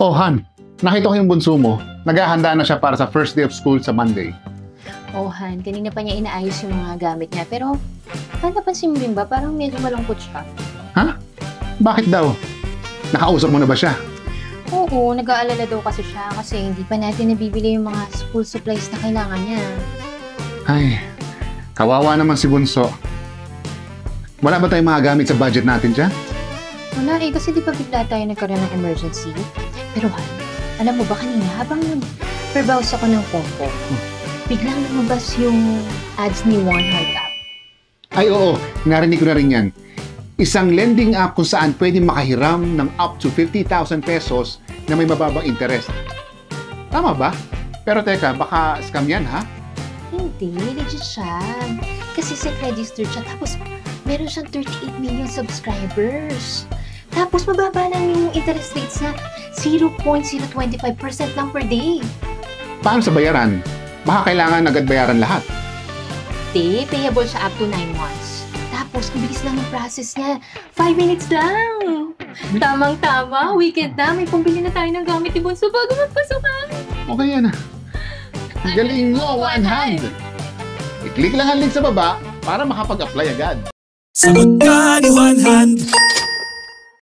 Oh, Han, nakita ko yung bunso mo. Naghahanda na siya para sa first day of school sa Monday. Oh, Han, kanina pa niya inaayos yung mga gamit niya. Pero, napansin mo rin ba? Parang medyo malungkot siya. Ha? Bakit daw? Nakausap mo na ba siya? Oo, nag-aalala daw kasi siya kasi hindi pa natin nabibili yung mga school supplies na kailangan niya. Ay, kawawa naman si Bunso. Wala ba tayong mga gamit sa budget natin dyan? Wala eh, kasi di ba bigla tayo nagkaroon ng emergency? Pero Han, alam mo ba kanina, habang nag-browse ako ng Poco, biglang lumabas yung ads ni One Heart App. Ay oo, narinig ko na rin yan. Isang lending app kung saan pwede makahiram ng up to 50,000 pesos na may mababang interest. Tama ba? Pero teka, baka scam yan ha? Hindi, legit siya. Kasi self-registered siya, tapos meron siyang 38 million subscribers. Tapos mababa lang yung interest rates na 0.025% lang per day. Paano sa bayaran? Baka kailangan agad bayaran lahat. Hindi, payable siya up to 9 months. Tapos, ang bilis lang ng process niya. 5 minutes lang. Tamang-tama, weekend na. May pambili na tayo ng gamit ni Bunso bago magpasukan. Okay yan ah. Galing mo, one hand. I-click lang ang link sa baba para makapag-apply agad. Sagot ka ni One Hand.